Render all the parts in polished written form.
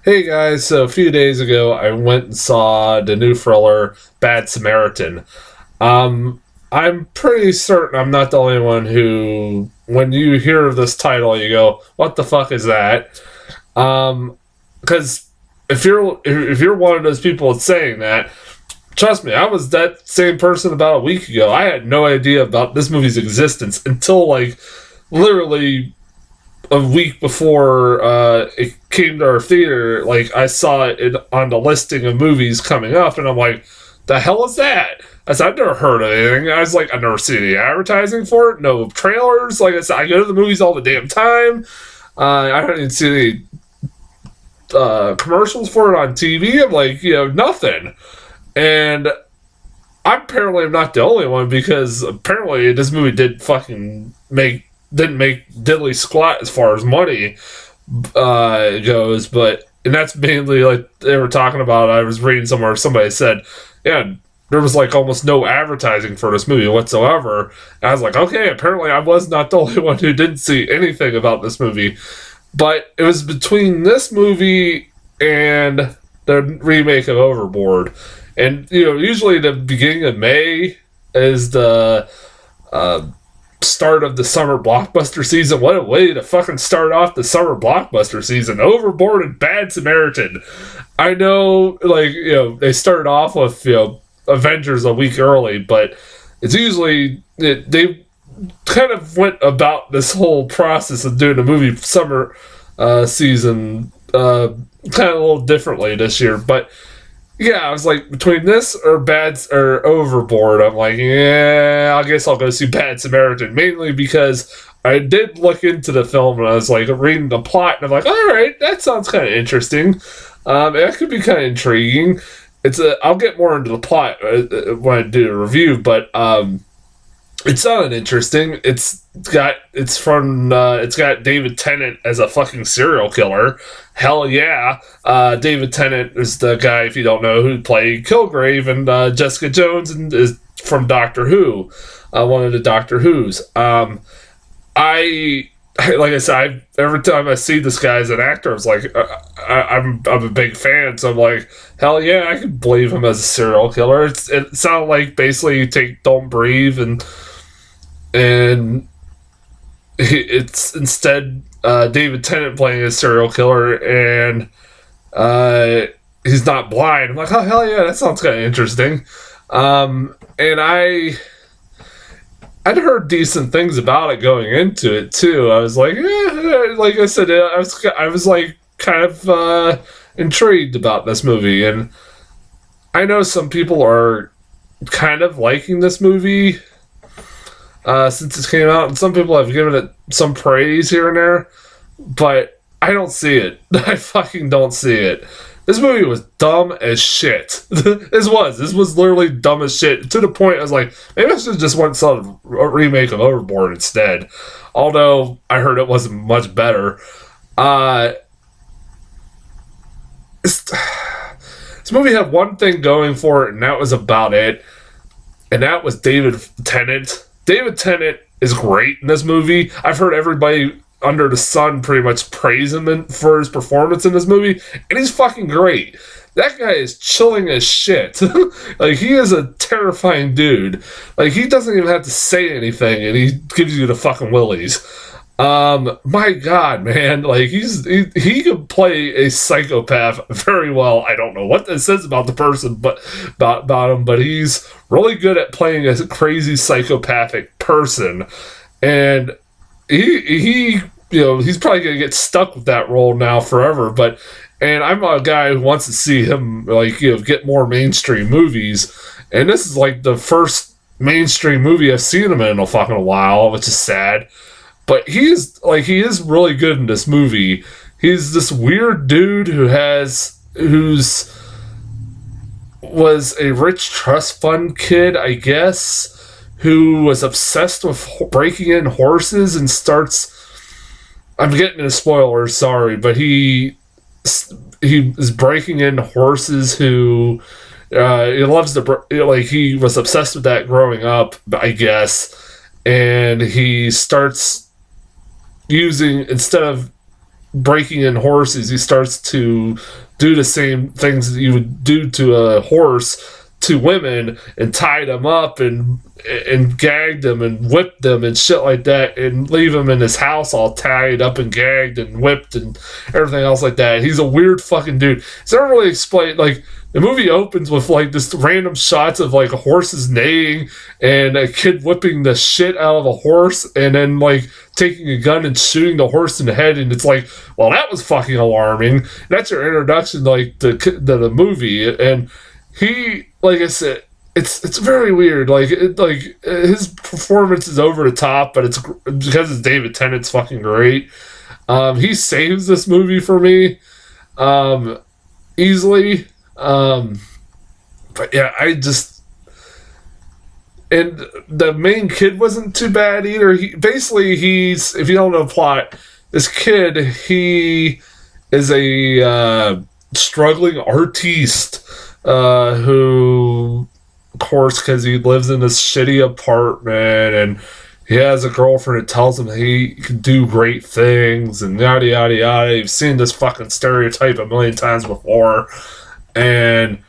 Hey guys, so a few days ago I went and saw the new thriller Bad Samaritan. I'm pretty certain I'm not the only one who, when you hear of this title, you go, "What the fuck is that?" Because if you're one of those people that's saying that, trust me, I was that same person about a week ago. I had no idea about this movie's existence until like literally a week before it came to our theater. Like I saw it on the listing of movies coming up, and I'm like, "The hell is that?" I said, "I've never heard of anything." I was like, "I've never seen any advertising for it, no trailers." Like I said, I go to the movies all the damn time. I haven't even seen any commercials for it on TV. I'm like, nothing. And I apparently am not the only one because apparently this movie didn't make diddly squat as far as money goes, but and that's mainly like they were talking about. I was reading somewhere somebody said, yeah, there was like almost no advertising for this movie whatsoever. And I was like, okay, apparently I was not the only one who didn't see anything about this movie. But it was between this movie and the remake of Overboard, and usually the beginning of May is the uh, start of the summer blockbuster season. What a way to fucking start off the summer blockbuster season. Overboard and Bad Samaritan. I know, like, they started off with, Avengers a week early, but it's usually, they kind of went about this whole process of doing a movie summer season kind of a little differently this year. But yeah, I was like, between this or Overboard, I'm like, yeah, I guess I'll go see Bad Samaritan. Mainly because I did look into the film and I was like reading the plot, and I'm like, all right, that sounds kind of interesting. That could be kind of intriguing. I'll get more into the plot when I do a review, but it sounded interesting. It's got David Tennant as a fucking serial killer. Hell yeah. David Tennant is the guy, if you don't know, who played Kilgrave and Jessica Jones, and is from Doctor Who, one of the Doctor Who's. I like I said, every time I see this guy as an actor, I was like, I'm a big fan, so I'm like, hell yeah, I can believe him as a serial killer. It sounded like basically you take Don't Breathe and it's instead David Tennant playing a serial killer, and he's not blind. I'm like, oh hell yeah, that sounds kind of interesting. And I'd heard decent things about it going into it too. I was like, like I said, I was like kind of intrigued about this movie, and I know some people are kind of liking this movie since it came out, and some people have given it some praise here and there, but I don't see it. I fucking don't see it. This movie was dumb as shit. This was literally dumb as shit, to the point I was like, maybe I should just went and saw a remake of Overboard instead. Although I heard it wasn't much better. This movie had one thing going for it, and that was about it. And that was David Tennant. David Tennant is great in this movie. I've heard everybody under the sun pretty much praise him for his performance in this movie, and he's fucking great. That guy is chilling as shit. Like, he is a terrifying dude. Like, he doesn't even have to say anything, and he gives you the fucking willies. My God, man, like he could play a psychopath very well. I don't know what this says about the person, but about him, but he's really good at playing a crazy psychopathic person, and he he's probably gonna get stuck with that role now forever. But and I'm a guy who wants to see him get more mainstream movies, and this is like the first mainstream movie I've seen him in a fucking while, which is sad. But he is really good in this movie. He's this weird dude who's was a rich trust fund kid, I guess, who was obsessed with breaking in horses and starts. I'm getting into spoilers, sorry, but he is breaking in horses who he loves to he was obsessed with that growing up, I guess, and he starts using, instead of breaking in horses, he starts to do the same things that you would do to a horse to women, and tie them up and gag them and whip them and shit like that, and leave him in his house all tied up and gagged and whipped and everything else like that. He's a weird fucking dude. It's never really explained. Like, the movie opens with like just random shots of like horses neighing and a kid whipping the shit out of a horse, and then like taking a gun and shooting the horse in the head. And it's like, well, that was fucking alarming. That's your introduction to like the movie. And he, like I said, it's very weird. Like his performance is over the top, but it's because it's David Tennant's fucking great. He saves this movie for me easily. But yeah, and the main kid wasn't too bad either. He's, if you don't know the plot, this kid, he is a struggling artiste who, of course, because he lives in this shitty apartment and he has a girlfriend that tells him he can do great things and yada yada yada. You've seen this fucking stereotype a million times before. And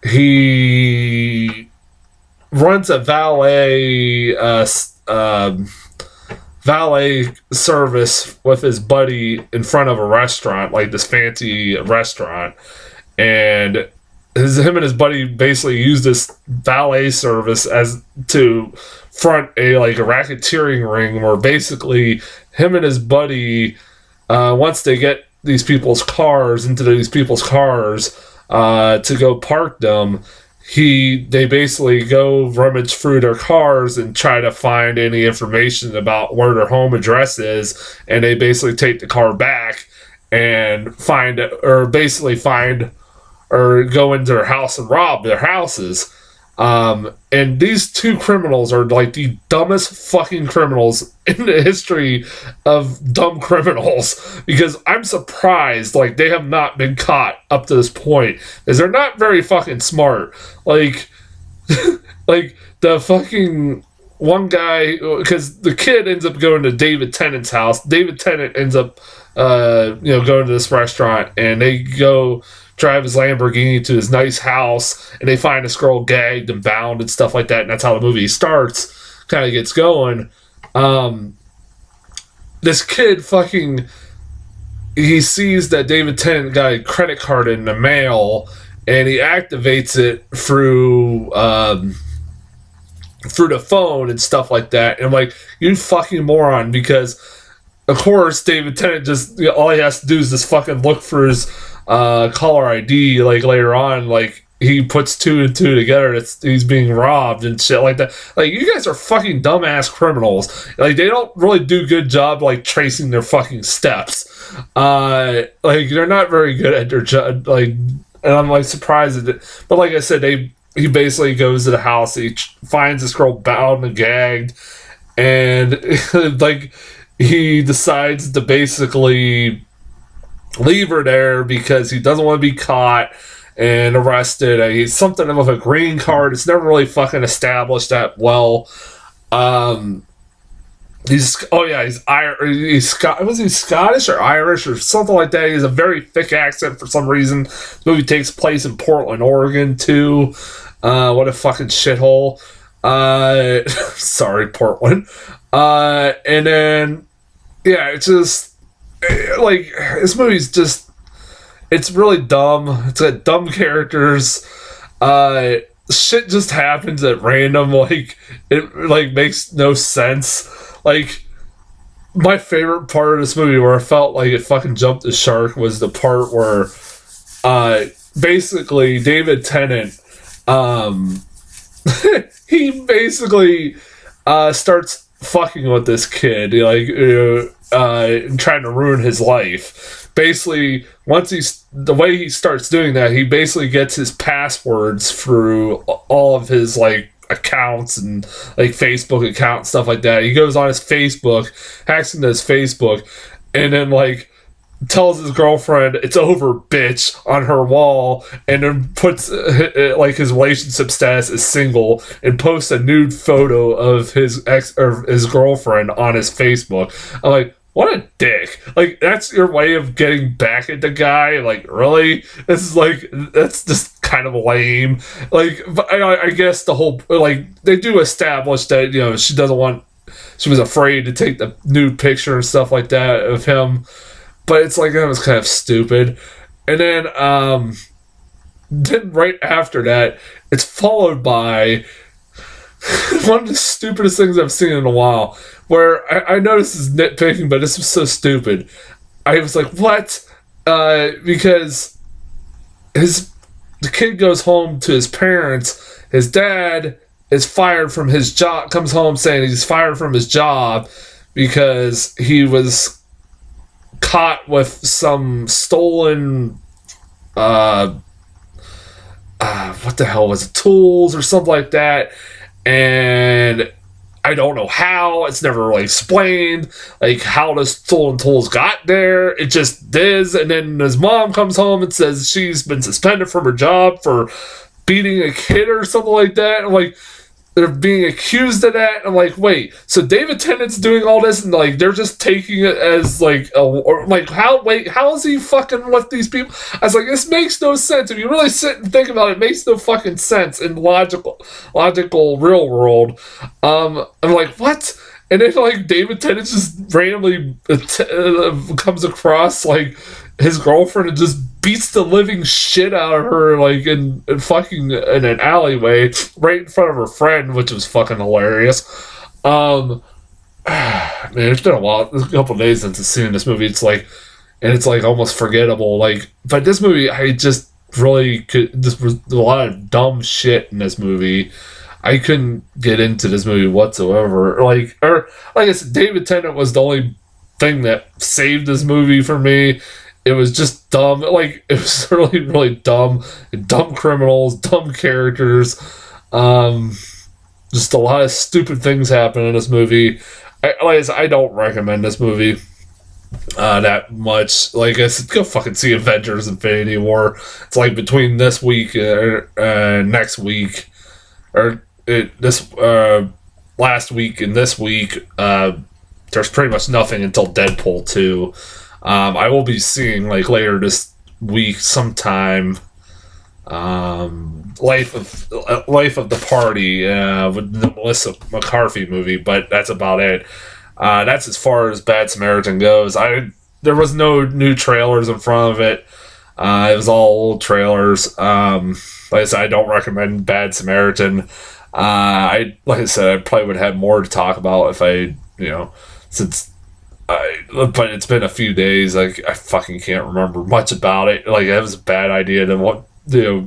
he runs a valet service with his buddy in front of a restaurant, like this fancy restaurant. And him and his buddy basically use this valet service as to front a racketeering ring, where basically him and his buddy, once they get these people's cars to go park them, they basically go rummage through their cars and try to find any information about where their home address is, and they basically take the car back and find or go into their house and rob their houses. And these two criminals are like the dumbest fucking criminals in the history of dumb criminals, because I'm surprised like they have not been caught up to this point, because they're not very fucking smart. Like like the fucking one guy, because the kid ends up going to David Tennant's house. David Tennant ends up going to this restaurant, and they go drive his Lamborghini to his nice house, and they find this girl gagged and bound and stuff like that, and that's how the movie starts, kind of gets going. This kid he sees that David Tennant got a credit card in the mail, and he activates it through the phone and stuff like that. And I'm like, you fucking moron, because of course David Tennant just, all he has to do is just fucking look for his caller ID, like later on, like he puts two and two together that he's being robbed and shit like that. Like, you guys are fucking dumbass criminals. Like, they don't really do a good job like tracing their fucking steps. Like, they're not very good at their job. Like, and I'm like surprised at it. But like I said, he basically goes to the house, he finds this girl bound and gagged, and like he decides to basically leave her there because he doesn't want to be caught and arrested. He's something of a green card. It's never really fucking established that well. He's was he Scottish or Irish or something like that? He has a very thick accent for some reason. This movie takes place in Portland, Oregon, too. What a fucking shithole. Sorry, Portland. And then, yeah, it's just, like, this movie's just, it's really dumb. It's got dumb characters. Shit just happens at random. Like, it, like, makes no sense. Like, my favorite part of this movie where I felt like it fucking jumped the shark was the part where, basically, David Tennant, he basically, starts fucking with this kid, trying to ruin his life. Basically, the way he starts doing that, he basically gets his passwords through all of his, like, accounts and, like, Facebook account, stuff like that. He goes on his Facebook, hacks into his Facebook, and then, like, tells his girlfriend, "It's over, bitch," on her wall, and then puts like his relationship status as single, and posts a nude photo of his ex or his girlfriend on his Facebook. I'm like, what a dick. Like, that's your way of getting back at the guy? Like, really? This is like, that's just kind of lame. Like, but I guess the whole, like, they do establish that, she doesn't want, she was afraid to take the nude picture and stuff like that of him. But it's like, that was kind of stupid. And then right after that, it's followed by one of the stupidest things I've seen in a while, where I know this is nitpicking, but this was so stupid. I was like, what? Because the kid goes home to his parents. His dad is fired from his job, comes home saying he's fired from his job because he was caught with some stolen, what the hell was it, tools or something like that. And I don't know how. It's never really explained, like, how the stolen tools got there. It just is. And then his mom comes home and says she's been suspended from her job for beating a kid or something like that. I'm like, they're being accused of that. I'm like, wait, so David Tennant's doing all this, and like they're just taking it as like how is he fucking with these people? I was like, this makes no sense. If you really sit and think about it, it makes no fucking sense in logical real world. I'm like, what? And then like David Tennant just randomly comes across like his girlfriend and just beats the living shit out of her, like in fucking in an alleyway right in front of her friend, which was fucking hilarious. Man, it's been a couple of days since I've seen this movie. It's like almost forgettable. Like, but this movie, I just really could. This was a lot of dumb shit in this movie. I couldn't get into this movie whatsoever. Like I said, David Tennant was the only thing that saved this movie for me. It was just dumb. Like, it was really, really dumb. Dumb criminals, dumb characters. Just a lot of stupid things happen in this movie. I don't recommend this movie that much. Like I said, go fucking see Avengers Infinity War. It's like between this week and next week, or this last week and this week, there's pretty much nothing until Deadpool 2. I will be seeing, like, later this week sometime, Life of the Party with the Melissa McCarthy movie, but that's about it. That's as far as Bad Samaritan goes. There was no new trailers in front of it. It was all old trailers. Like I said, I don't recommend Bad Samaritan. Like I said, I probably would have more to talk about if I, but it's been a few days. Like, I fucking can't remember much about it. Like, it was a bad idea to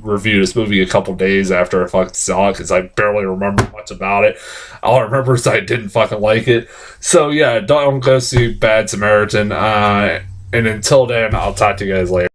review this movie a couple days after I fucking saw it, because I barely remember much about it. All I remember is I didn't fucking like it. So yeah, don't go see Bad Samaritan. And until then, I'll talk to you guys later.